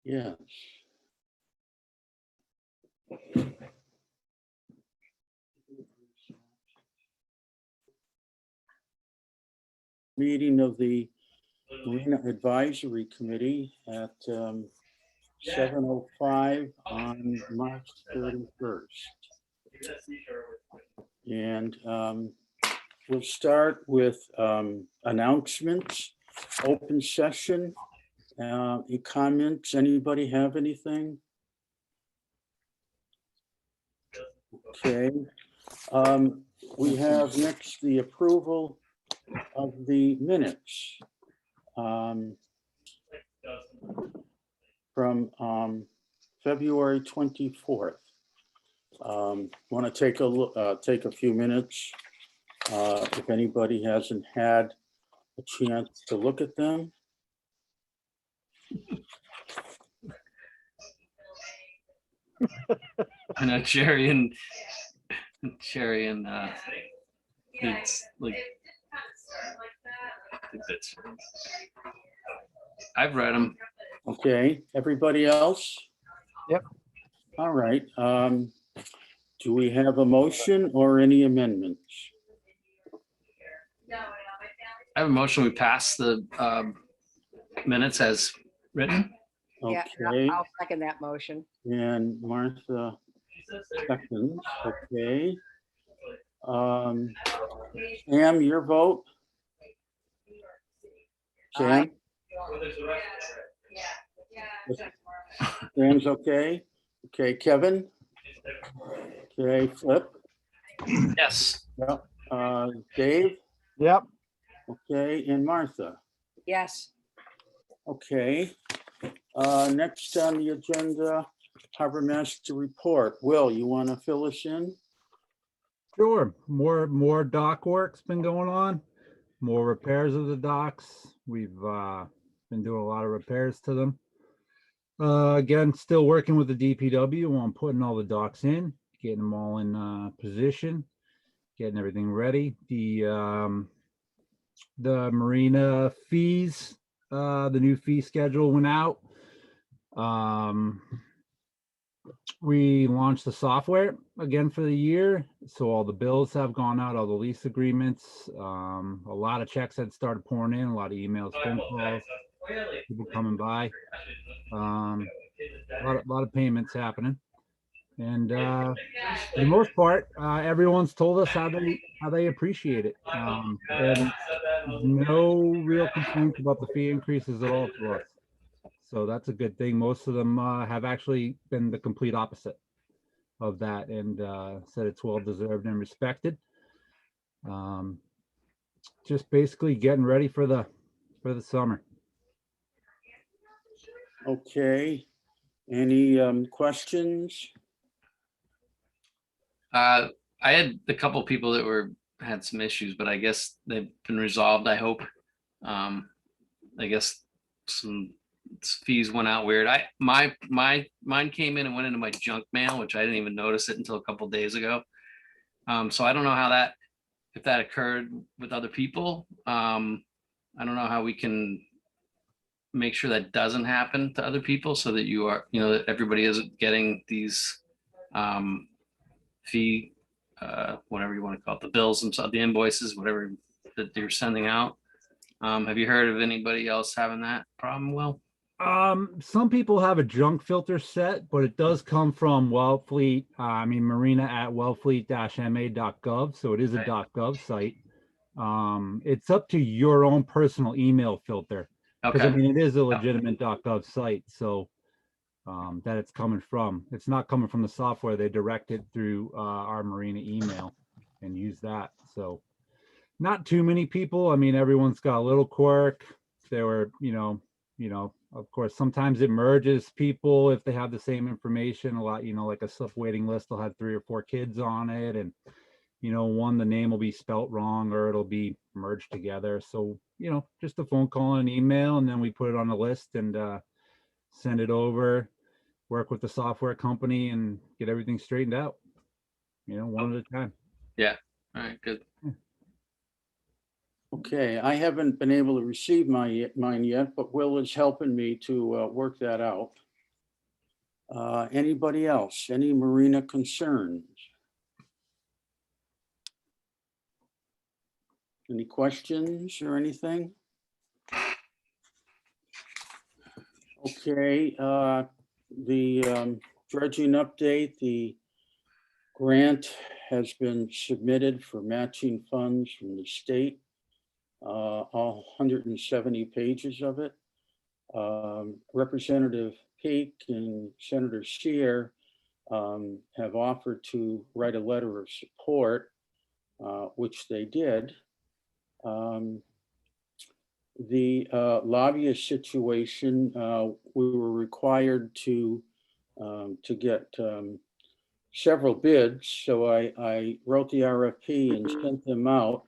Yes. Meeting of the Marina Advisory Committee at 7:05 on March 31st. And we'll start with announcements, open session, comments. Anybody have anything? Okay. We have next the approval of the minutes from February 24th. Want to take a look, take a few minutes if anybody hasn't had a chance to look at them. I know Jerry and it's like I think that's I've read them. Okay, everybody else? Yep. All right. Do we have a motion or any amendments? I have a motion. We pass the minutes as written. Okay, Yeah, I'll second that motion. and Martha seconds, okay. Sam, your vote? Sam? Sam's okay? Okay, Kevin? Okay, Flip? Yes. Yep. Dave? Yep. Okay, and Martha? Yes, Okay. Next on the agenda, Harbor Master Report. Will, you want to fill us in? Sure. More dock work's been going on. More repairs of the docks. We've been doing a lot of repairs to them. Again, still working with the DPW on putting all the docks in, getting them all in position, getting everything ready. The marina fees, the new fee schedule went out. We launched the software again for the year, so all the bills have gone out, all the lease agreements. A lot of checks had started pouring in, a lot of emails, phone calls, people coming by. A lot of payments happening, and for the most part, everyone's told us how they appreciate it. And no real complaints about the fee increases at all to us. So that's a good thing. Most of them have actually been the complete opposite of that, and said it's well deserved and respected. Just basically getting ready for the summer. Okay. Any questions? I had a couple people that had some issues, but I guess they've been resolved, I hope. I guess some fees went out weird. Mine came in and went into my junk mail, which I didn't even notice it until a couple days ago. So I don't know if that occurred with other people. I don't know how we can make sure that doesn't happen to other people, so that that everybody isn't getting these fee, whatever you want to call it, the bills and the invoices, whatever that you're sending out. Have you heard of anybody else having that problem? Well, Some people have a junk filter set, but it does come from Wellfleet. Marina at wellfleet-ma.gov. So it is a .gov site. It's up to your own personal email filter. Because okay. it is a legitimate .gov site. So that it's coming from. It's not coming from the software. They direct it through our Marina email and use that. So not too many people. Everyone's got a little quirk. There were, of course, sometimes it merges people if they have the same information. A lot, like a slip waiting list will have 3 or 4 kids on it, and the name will be spelt wrong or it'll be merged together. So just a phone call and an email, and then we put it on the list and send it over, work with the software company, and get everything straightened out. One at a time. Yeah. All right. Good. Okay, I haven't been able to receive mine yet, but Will is helping me to work that out. Anybody else? Any Marina concerns? Any questions or anything? Okay, the dredging update, the grant has been submitted for matching funds from the state. All 170 pages of it. Representative Peak and Senator Scheer have offered to write a letter of support, which they did. The lobbyist situation, we were required to get several bids. So I wrote the RFP and sent them out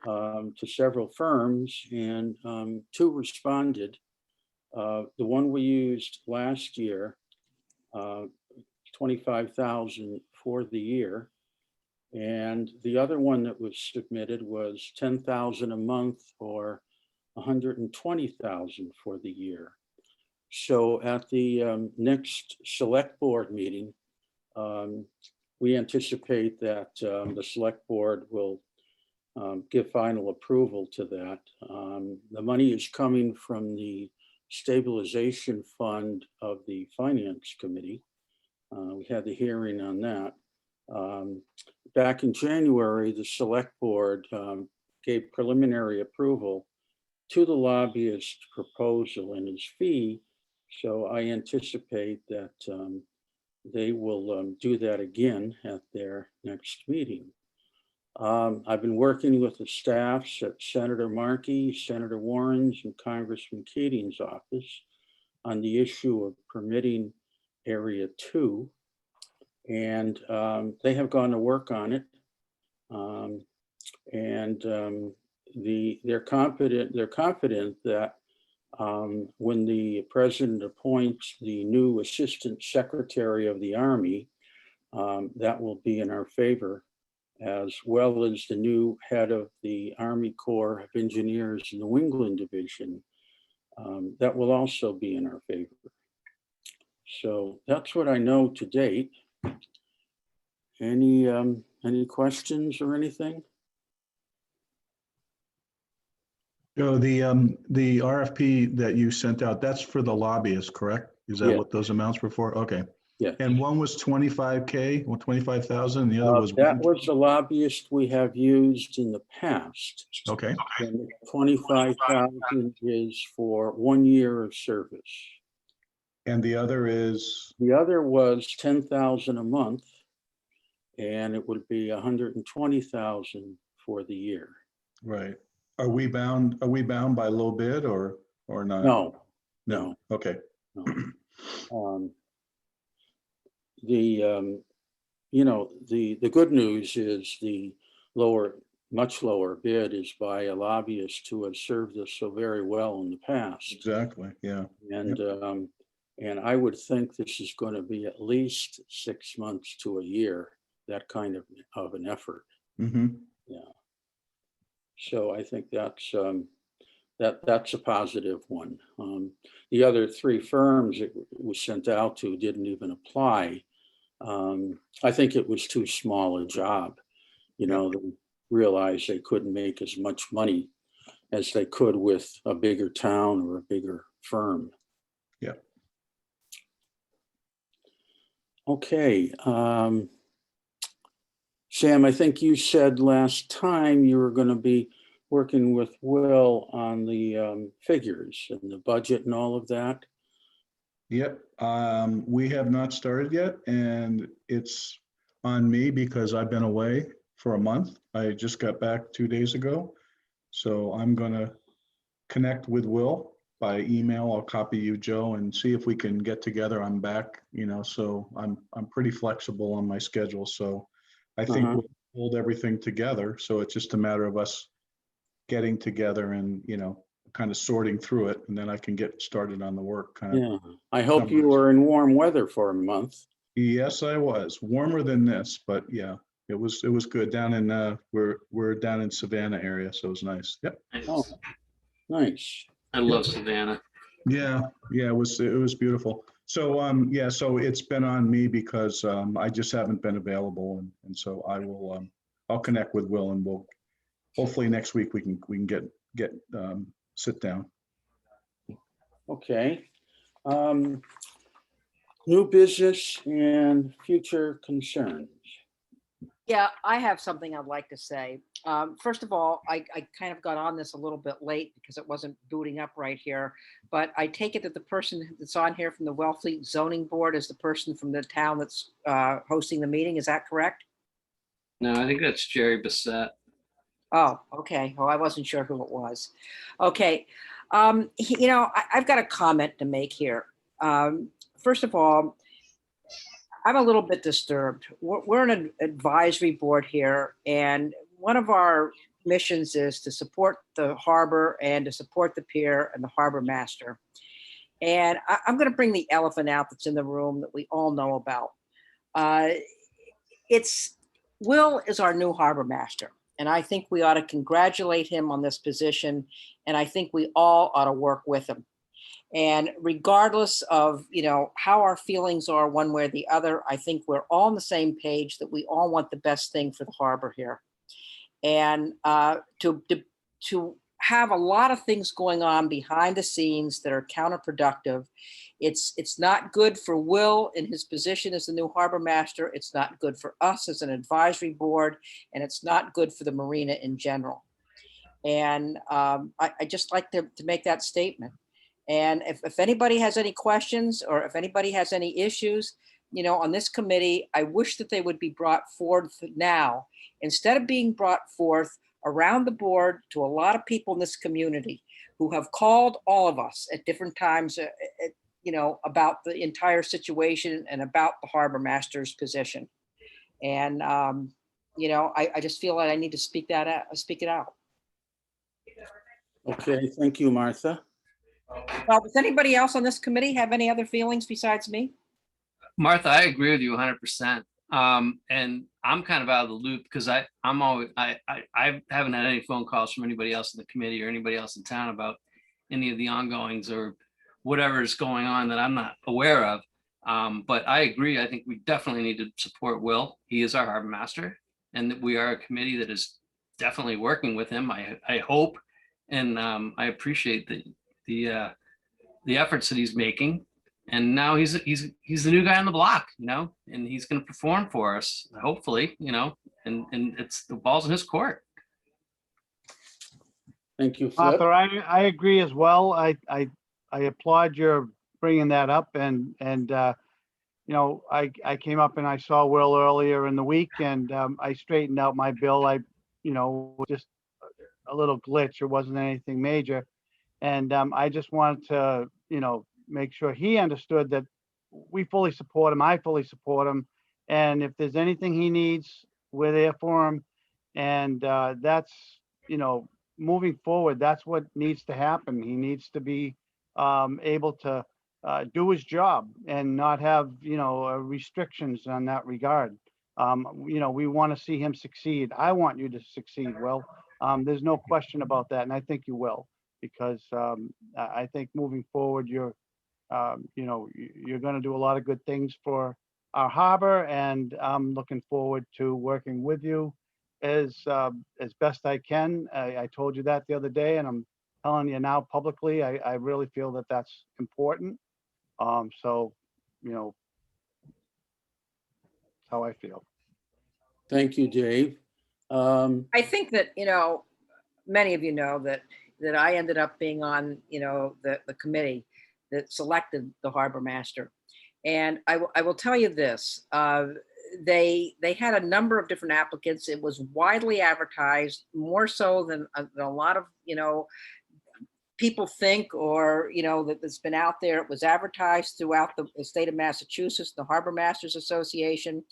to several firms, and two responded. The one we used last year, 25,000 for the year. And the other one that was submitted was 10,000 a month or 120,000 for the year. So at the next select board meeting, we anticipate that the select board will give final approval to that. The money is coming from the stabilization fund of the finance committee. We had the hearing on that. Back in January, the select board gave preliminary approval to the lobbyist proposal and his fee. So I anticipate that they will do that again at their next meeting. I've been working with the staffs at Senator Markey, Senator Warren's, and Congressman Keating's office on the issue of permitting Area 2. And they have gone to work on it. They're confident that when the president appoints the new Assistant Secretary of the Army, that will be in our favor, as well as the new head of the Army Corps of Engineers New England Division. That will also be in our favor. So that's what I know to date. Any questions or anything? So the RFP that you sent out, that's for the lobbyists, correct? Is that Yeah. what those amounts were for? Okay. Yeah. And one was 25K or 25,000, and the other was That was the lobbyist we have used in the past. okay. And 25,000 is for 1 year of service. And the other is The other was 10,000 a month, and it would be 120,000 for the year. right. Are we bound by low bid or not? No. Okay. The good news is the much lower bid is by a lobbyist who has served us so very well in the past. Exactly. Yeah. And I would think this is going to be at least 6 months to a year, that kind of an effort. Mm-hmm. Yeah. So I think that's a positive one. The other three firms it was sent out to didn't even apply. I think it was too small a job. They realized they couldn't make as much money as they could with a bigger town or a bigger firm. Yeah. Okay. Sam, I think you said last time you were going to be working with Will on the figures and the budget and all of that. Yep. We have not started yet, and it's on me because I've been away for a month. I just got back 2 days ago. So I'm going to connect with Will by email. I'll copy you, Joe, and see if we can get together. I'm back, so I'm pretty flexible on my schedule. So I think we'll hold everything together. So it's just a matter of us getting together and, kind of sorting through it, and then I can get started on the work. Yeah, I hope you were in warm weather for a month. Yes, I was. Warmer than this, but yeah. It was good down in, we're down in Savannah area, so it was nice. Yep. Oh, nice. I love Savannah. Yeah, it was beautiful. So, yeah, so it's been on me because, I just haven't been available and so I will, I'll connect with Will and we'll, hopefully next week we can get, sit down. Okay. New business and future concerns. Yeah, I have something I'd like to say. First of all, I kind of got on this a little bit late because it wasn't booting up right here. But I take it that the person that's on here from the Wellfleet Zoning Board is the person from the town that's hosting the meeting. Is that correct? No, I think that's Jerry Bissett. Oh, okay. Oh, I wasn't sure who it was. Okay. I've got a comment to make here. First of all, I'm a little bit disturbed. We're an advisory board here, and one of our missions is to support the harbor and to support the pier and the harbor master. And I'm going to bring the elephant out that's in the room that we all know about. It's Will is our new harbor master, and I think we ought to congratulate him on this position, and I think we all ought to work with him. And regardless of, how our feelings are one way or the other, I think we're all on the same page that we all want the best thing for the harbor here. And to have a lot of things going on behind the scenes that are counterproductive. It's not good for Will in his position as the new harbor master. It's not good for us as an advisory board, and it's not good for the marina in general. And I just like to make that statement. And if anybody has any questions or if anybody has any issues, on this committee, I wish that they would be brought forth now instead of being brought forth around the board to a lot of people in this community who have called all of us at different times, about the entire situation and about the harbor master's position. And, I just feel that I need to speak it out. Okay, thank you, Martha. Well, does anybody else on this committee have any other feelings besides me? Martha, I agree with you 100%. And I'm kind of out of the loop because I haven't had any phone calls from anybody else in the committee or anybody else in town about any of the ongoings or whatever is going on that I'm not aware of. But I agree. I think we definitely need to support Will. He is our harbor master, and that we are a committee that is definitely working with him. I hope, and I appreciate the efforts that he's making. And now he's the new guy on the block, and he's going to perform for us, hopefully, and it's the ball's in his court. Thank you, Flip. Arthur, I agree as well. I applaud your bringing that up, and I came up and I saw Will earlier in the week, and I straightened out my bill. Just a little glitch. It wasn't anything major, and I just wanted to make sure he understood that we fully support him. I fully support him, and if there's anything he needs, we're there for him. And that's moving forward, that's what needs to happen. He needs to be able to do his job and not have restrictions on that regard. We want to see him succeed. I want you to succeed, Will. There's no question about that, and I think you will, because I think moving forward, you're going to do a lot of good things for our harbor, and I'm looking forward to working with you as best I can. I told you that the other day, and I'm telling you now publicly. I really feel that that's important. So, that's how I feel. Thank you, Dave. I think that, many of you know that I ended up being on, the committee that selected the harbor master. And I will tell you this, they had a number of different applicants. It was widely advertised, more so than a lot of, people think, or, that's been out there. It was advertised throughout the state of Massachusetts, the Harbor Masters Association.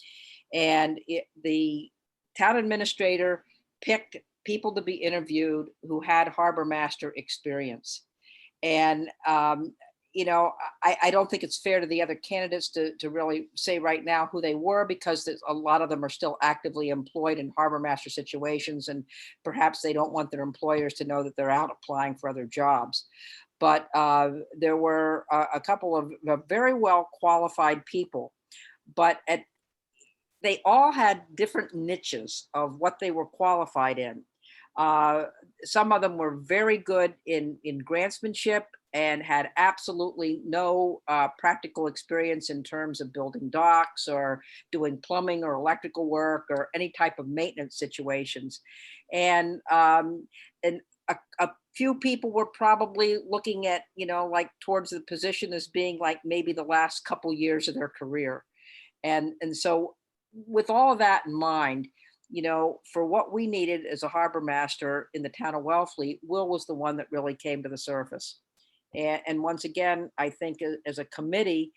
And the town administrator picked people to be interviewed who had harbor master experience. And, you know, I don't think it's fair to the other candidates to really say right now who they were, because a lot of them are still actively employed in harbor master situations, and perhaps they don't want their employers to know that they're out applying for other jobs. But there were a couple of very well qualified people, but they all had different niches of what they were qualified in. Some of them were very good in grantsmanship and had absolutely no practical experience in terms of building docks or doing plumbing or electrical work or any type of maintenance situations. And a few people were probably looking at, you know, like towards the position as being like maybe the last couple years of their career. And so with all of that in mind, you know, for what we needed as a harbor master in the town of Wellfleet, Will was the one that really came to the surface. And once again, I think as a committee,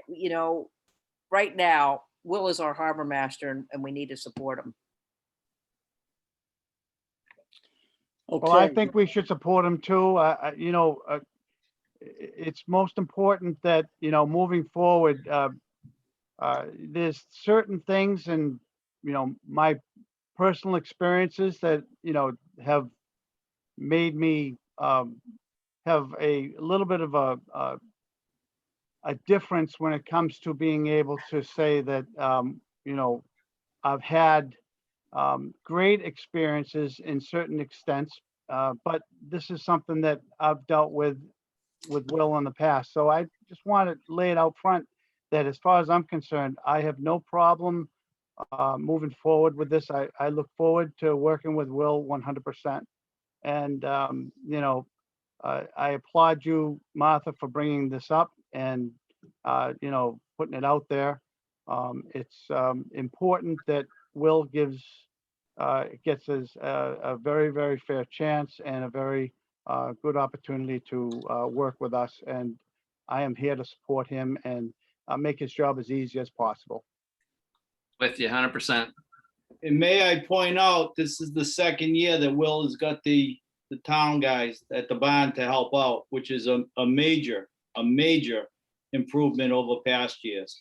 you know, right now, Will is our harbor master, and we need to support him. Well, I Okay, think we should support him too. You know, it's most important that, you know, moving forward, there's certain things and, you know, my personal experiences that, you know, have made me have a little bit of a difference when it comes to being able to say that, you know, I've had great experiences in certain extents, but this is something that I've dealt with Will in the past. So I just want to lay it out front that as far as I'm concerned, I have no problem moving forward with this. I look forward to working with Will 100%. And, you know, I applaud you, Martha, for bringing this up and, you know, putting it out there. It's important that Will gets us a very, very fair chance and a very good opportunity to work with us. And I am here to support him and make his job as easy as possible. With you 100%. And may I point out, this is the second year that Will has got the town guys at the barn to help out, which is a major improvement over past years.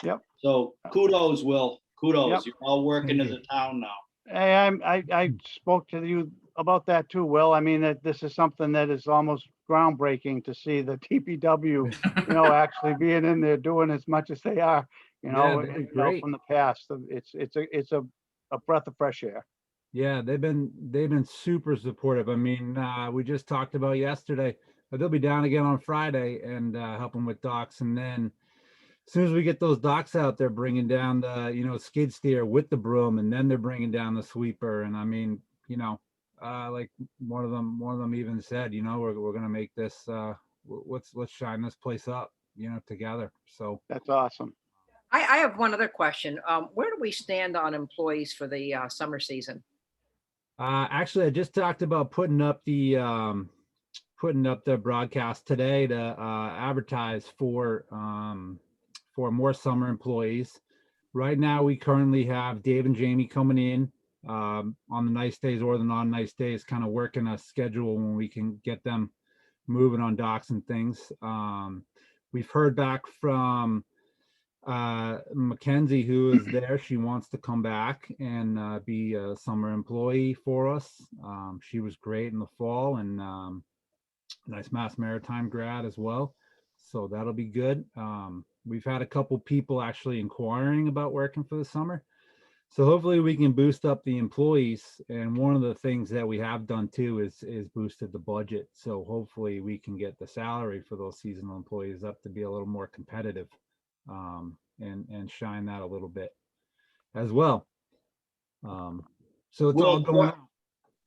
Yep. So kudos, Will. Kudos. Yep. You're all working Thank in the town now. Hey, I spoke to you about that too, Will. I mean, that this is something that is almost groundbreaking to see the TPW, you know, actually being in there doing as much as they are, you know, Yeah, they're and, you know, great. from the past. It's a breath of fresh air. Yeah, they've been super supportive. I mean, we just talked about yesterday, but they'll be down again on Friday and helping with docks. And then as soon as we get those docks out, they're bringing down the, you know, skid steer with the broom, and then they're bringing down the sweeper. And I mean, you know, like one of them even said, you know, we're gonna make this, let's shine this place up, you know, together. So That's awesome. I have one other question. Where do we stand on employees for the summer season? actually, I just talked about putting up the broadcast today to advertise for more summer employees. Right now, we currently have Dave and Jamie coming in on the nice days or the non-nice days, kind of working a schedule when we can get them moving on docks and things. We've heard back from Mackenzie, who is there. She wants to come back and be a summer employee for us. She was great in the fall, and nice Mass Maritime grad as well. So that'll be good. We've had a couple people actually inquiring about working for the summer. So hopefully we can boost up the employees. And one of the things that we have done too is boosted the budget. So hopefully we can get the salary for those seasonal employees up to be a little more competitive, and shine that a little bit as well. So it's all Will, going on.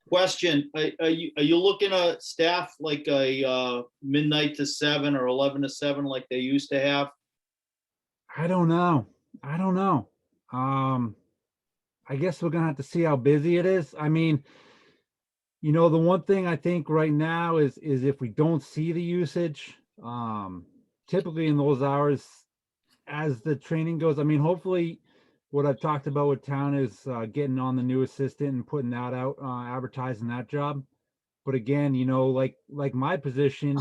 Question, are you looking to staff like a midnight to 7 or 11 to 7 like they used to have? I don't know. I guess we're gonna have to see how busy it is. I mean, you know, the one thing I think right now is if we don't see the usage, typically in those hours as the training goes, I mean, hopefully what I've talked about with town is getting on the new assistant and putting that out, advertising that job. But again, you know, like my position,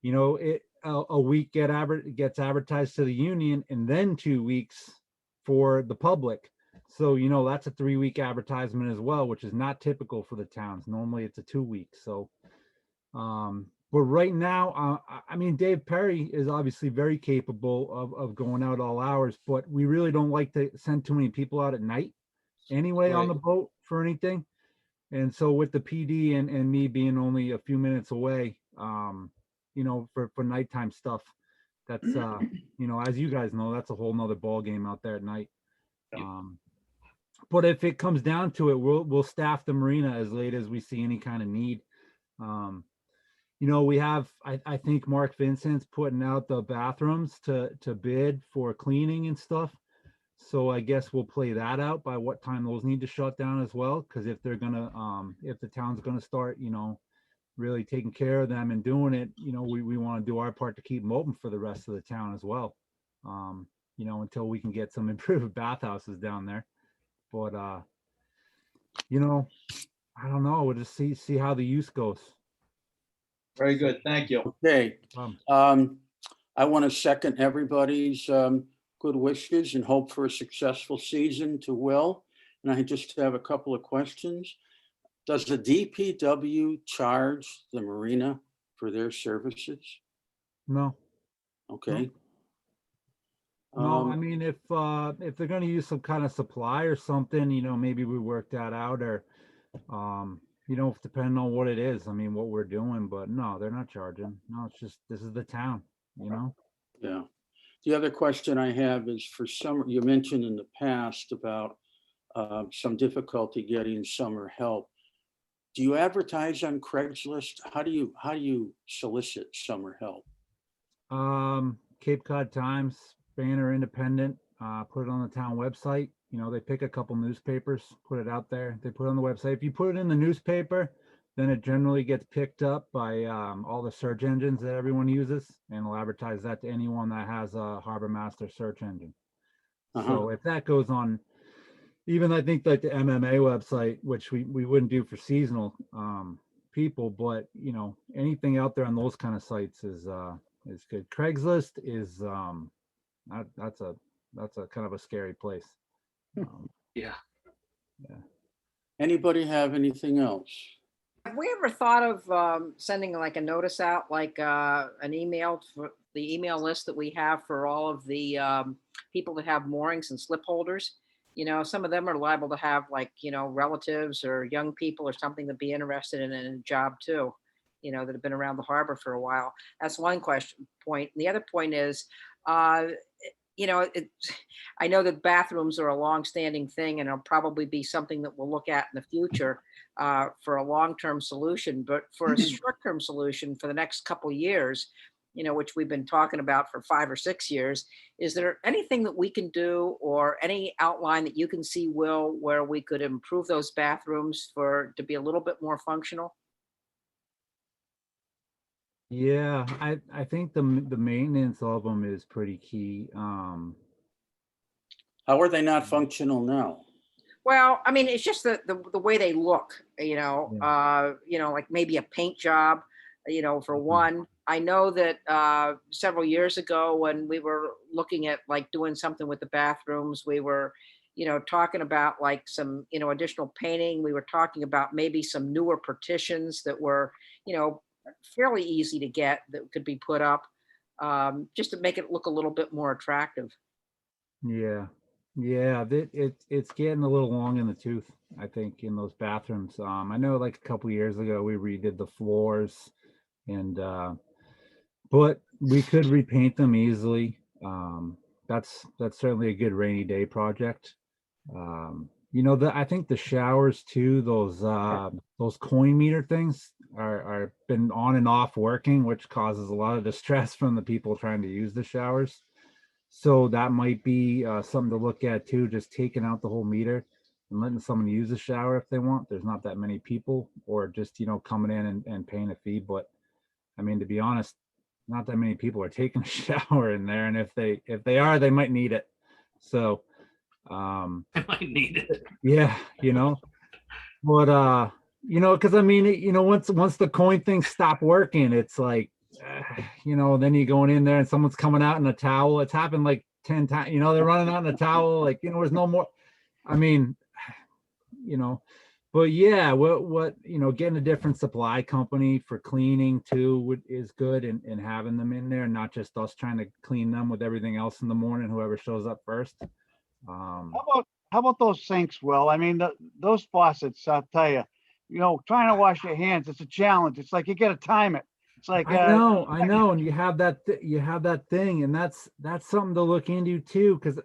you know, a week gets advertised to the union, and then 2 weeks for the public. So, that's a 3-week advertisement as well, which is not typical for the towns. Normally it's a 2-week. So, but right now, I mean, Dave Perry is obviously very capable of going out all hours, but we really don't like to send too many people out at night anyway on the Right. boat for anything. And so with the PD and me being only a few minutes away, for nighttime stuff, that's, as you guys know, that's a whole nother ball game out there at night. But if it comes down to it, we'll staff the marina as late as we see any kind of need. We have, I think Mark Vincent's putting out the bathrooms to bid for cleaning and stuff. So I guess we'll play that out by what time those need to shut down as well. Cause if they're gonna, if the town's gonna start, really taking care of them and doing it, we want to do our part to keep them open for the rest of the town as well. Until we can get some improved bathhouses down there. But, I don't know. We'll just see how the use goes. Very good. Thank you. Okay, Um, I want to second everybody's good wishes and hope for a successful season to Will. And I just have a couple of questions. Does the DPW charge the marina for their services? no. Okay. No, I mean, if they're gonna use some kind of supply or something, maybe we work that out, or depending on what it is, I mean, what we're doing, but no, they're not charging. No, it's just, this is the town, Yeah. The other question I have is for summer, you mentioned in the past about some difficulty getting summer help. Do you advertise on Craigslist? How do you solicit summer help? Cape Cod Times, Banner Independent, put it on the town website. They pick a couple newspapers, put it out there. They put it on the website. If you put it in the newspaper, then it generally gets picked up by all the search engines that everyone uses, and will advertise that to anyone that has a Harbor Master search engine. So if that goes on, even I think like the MMA website, which we wouldn't do for seasonal people, but anything out there on those kind of sites is good. Craigslist is that's a kind of a scary place. Yeah. Anybody have anything else? Have we ever thought of sending like a notice out, like an email for the email list that we have for all of the people that have moorings and slip holders? Some of them are liable to have relatives or young people or something to be interested in a job too, that have been around the harbor for a while. That's one point. And the other point is, I know that bathrooms are a long-standing thing, and it'll probably be something that we'll look at in the future for a long-term solution. But for a short-term solution for the next couple of years, which we've been talking about for 5 or 6 years, is there anything that we can do or any outline that you can see, Will, where we could improve those bathrooms to be a little bit more functional? Yeah, I think the maintenance of them is pretty key. How are they not functional now? Well, I mean, it's just the way they look, like maybe a paint job, for one. I know that several years ago when we were looking at like doing something with the bathrooms, we were, talking about like some, additional painting. We were talking about maybe some newer partitions that were, fairly easy to get that could be put up, just to make it look a little bit more attractive. Yeah, it's getting a little long in the tooth, I think, in those bathrooms. I know like a couple years ago we redid the floors, and but we could repaint them easily. That's certainly a good rainy day project. I think the showers too, those coin meter things are been on and off working, which causes a lot of distress from the people trying to use the showers. So that might be something to look at too, just taking out the whole meter and letting someone use the shower if they want. There's not that many people, or just, coming in and paying a fee. But I mean, to be honest, not that many people are taking a shower in there. And if they are, they might need it. So, I might need it. yeah, but, because I mean, once the coin things stop working, it's like, you know, then you're going in there and someone's coming out in a towel. It's happened like 10 times, you know, they're running out in a towel, like, you know, there's no more, I mean, you know, but yeah, what, you know, getting a different supply company for cleaning too is good, and having them in there, not just us trying to clean them with everything else in the morning, whoever shows up first. How about those sinks, Will? I mean, those faucets, I'll tell you, you know, trying to wash your hands, it's a challenge. It's like you got to time it. It's like, I know, and you have that thing, and that's something to look into too, because,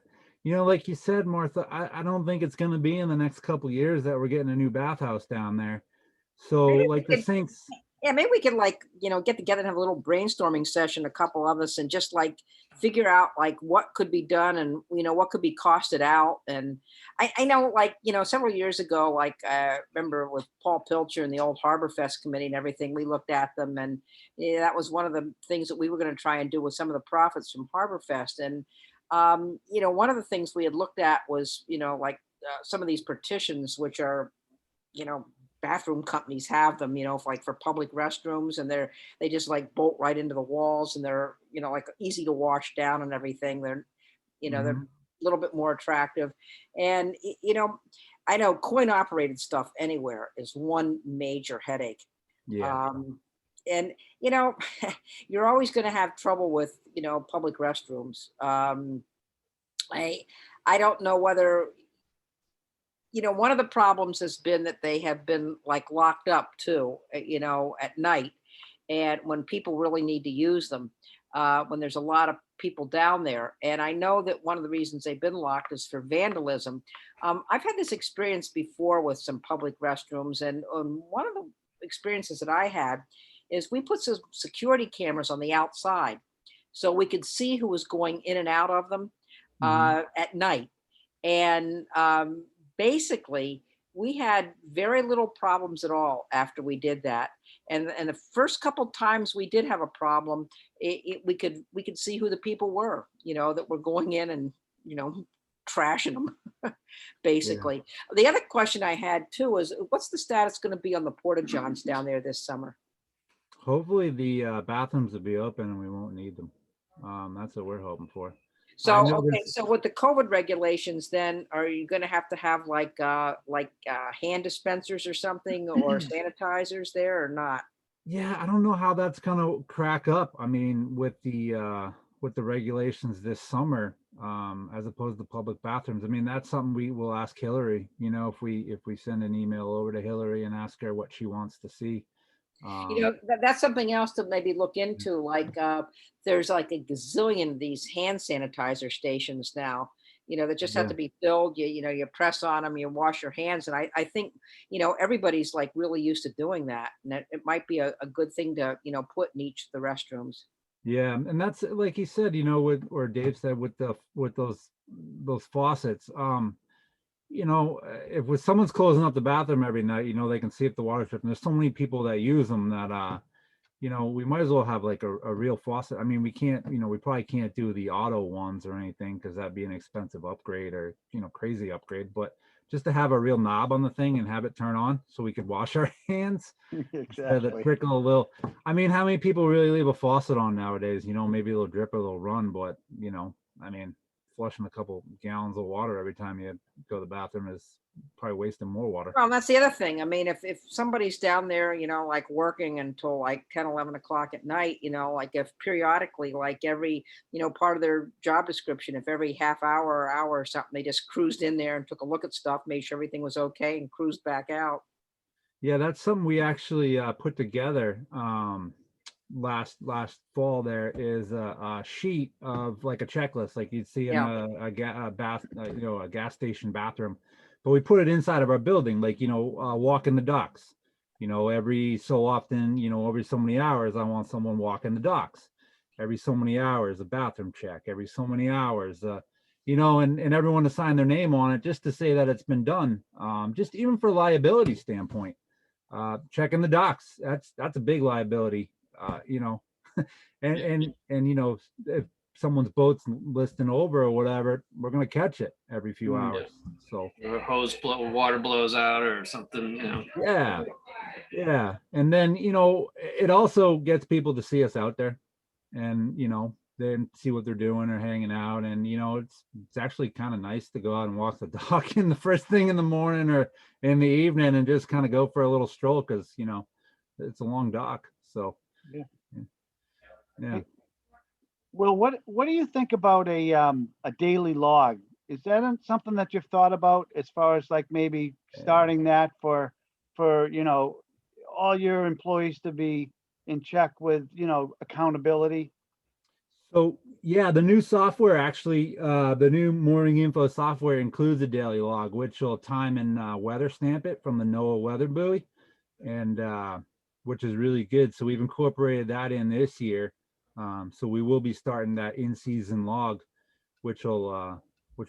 you know, like you said, Martha, I don't think it's going to be in the next couple years that we're getting a new bathhouse down there. So Maybe like we the could- sinks, Yeah, maybe we could, like, get together and have a little brainstorming session, a couple of us, and just like figure out like what could be done and what could be costed out. And I know, like, several years ago, like I remember with Paul Pilcher and the old Harbor Fest committee and everything, we looked at them, and that was one of the things that we were going to try and do with some of the profits from Harbor Fest. And one of the things we had looked at was, like some of these partitions, which are, bathroom companies have them, like for public restrooms, and they just like bolt right into the walls, and they're, like easy to wash down and everything. They're, they're a little bit more attractive. And, I know coin operated stuff anywhere is one major headache. yeah. And, you're always going to have trouble with, public restrooms. I don't know whether, one of the problems has been that they have been like locked up too, at night. And when people really need to use them, when there's a lot of people down there. And I know that one of the reasons they've been locked is for vandalism. I've had this experience before with some public restrooms. And one of the experiences that I had is we put some security cameras on the outside so we could see who was going in and out of them at night. And basically, we had very little problems at all after we did that. And the first couple times we did have a problem, we could see who the people were, that were going in and trashing them, basically. The other question I had too is, what's the status going to be on the porta johns down there this summer? Hopefully the bathrooms will be open and we won't need them. That's what we're hoping for. So, know okay, there's- so with the COVID regulations, then are you going to have like hand dispensers or something, or sanitizers there, or not? Yeah, I don't know how that's gonna crack up. I mean, with the regulations this summer, as opposed to public bathrooms. I mean, that's something we will ask Hillary, if we send an email over to Hillary and ask her what she wants to see. That's something else to maybe look into. Like, there's like a gazillion of these hand sanitizer stations now, that just have to be filled. You press on them, you wash your hands. And I think, everybody's like really used to doing that. And it might be a good thing to, put in each of the restrooms. Yeah, and that's like you said, or Dave said with those faucets. If with someone's closing up the bathroom every night, they can see if the water's dripping. There's so many people that use them that we might as well have like a real faucet. I mean, we can't, we probably can't do the auto ones or anything because that'd be an expensive upgrade or crazy upgrade. But just to have a real knob on the thing and have it turn on so we could wash our hands. exactly. Trickle a little. I mean, how many people really leave a faucet on nowadays? Maybe it'll drip or it'll run, but I mean, flushing a couple gallons of water every time you go to the bathroom is probably wasting more water. Well, that's the other thing. I mean, if somebody's down there, like working until like 10, 11 o'clock at night, like if periodically, like every, part of their job description, if every half hour or hour or something, they just cruised in there and took a look at stuff, made sure everything was okay, and cruised back out. Yeah, that's something we actually put together last fall. There is a sheet of like a checklist like you'd see in a gas station bathroom, but we put it inside of our building, like walking the docks, every so often, every so many hours I want someone walking the docks, every so many hours a bathroom check, every so many hours and everyone to sign their name on it just to say that it's been done, just even for liability standpoint. Checking the docks, that's a big liability, and if someone's boat's listing over or whatever, we're going to catch it every few hours. So Or water blows out or something, yeah, Yeah, and then, it also gets people to see us out there and, then see what they're doing or hanging out. And, it's actually kind of nice to go out and walk the dock in the first thing in the morning or in the evening and just kind of go for a little stroll because, it's a long dock. So, Yeah. Yeah. Well, what do you think about a daily log? Is that something that you've thought about as far as like maybe starting that for all your employees to be in check with, accountability? So yeah, the new software actually, the new morning info software includes a daily log, which will time and weather stamp it from the NOAA weather buoy, and which is really good. So we've incorporated that in this year. So we will be starting that in-season log, which will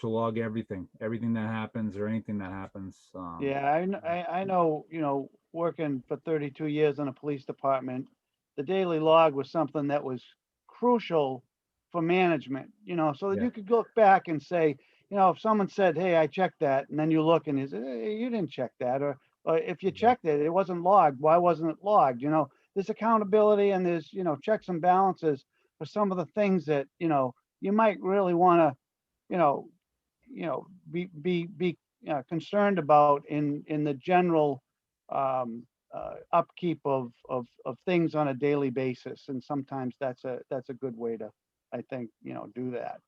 log everything that happens or anything that happens. Yeah, I know, working for 32 years in a police department, the daily log was something that was crucial for management, so that Yeah. you could look back and say, if someone said, hey, I checked that, and then you look and you say, hey, you didn't check that, or if you Yeah. checked it, it wasn't logged. Why wasn't it logged? There's accountability and there's, checks and balances for some of the things that, you might really want to, be concerned about in the general upkeep of things on a daily basis. And sometimes that's a good way to, I think, do that.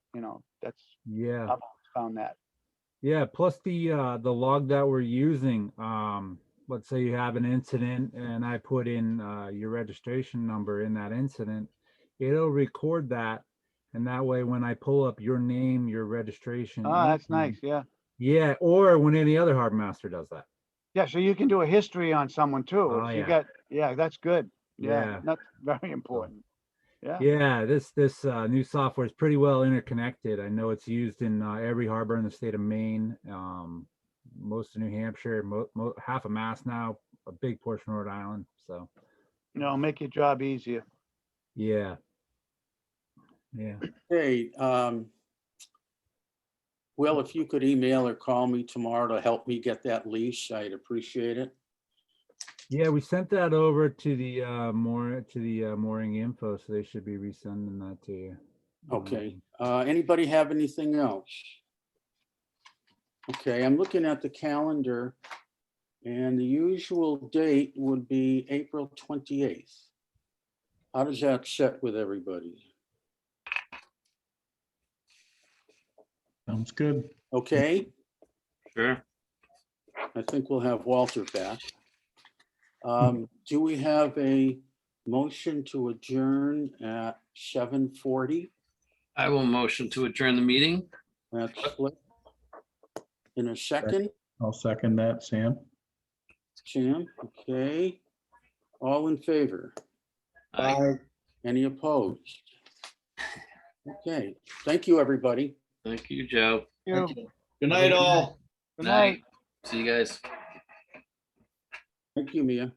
That's, Yeah. I've always found that. Yeah, plus the log that we're using, let's say you have an incident and I put in your registration number in that incident, it'll record that, and that way when I pull up your name, your registration. Ah, that's anything- nice. Yeah. Yeah, or when any other harbor master does that. Yeah. So you can do a history on someone too. Oh, If you yeah. got, yeah, that's good. Yeah. Yeah. That's very important. Yeah. Yeah, this new software is pretty well interconnected. I know it's used in every harbor in the state of Maine, most of New Hampshire, half of Mass now, a big portion of Rhode Island. So Make your job easier. yeah. Hey, Will, if you could email or call me tomorrow to help me get that lease, I'd appreciate it. Yeah, we sent that over to the mooring info, so they should be resending that to you. Okay, anybody have anything else? Okay, I'm looking at the calendar and the usual date would be April 28th. How does that set with everybody? Sounds good. Okay, Sure. I think we'll have Walter back. Do we have a motion to adjourn at 7:40? I will motion to adjourn the meeting. That's Flip. In a second, I'll second that, Sam. Sam, okay. All in favor? Aye. Any opposed? Okay, thank you, everybody. Thank you, Joe. You. Good night, all. Good night. See you guys. Thank you, Mia.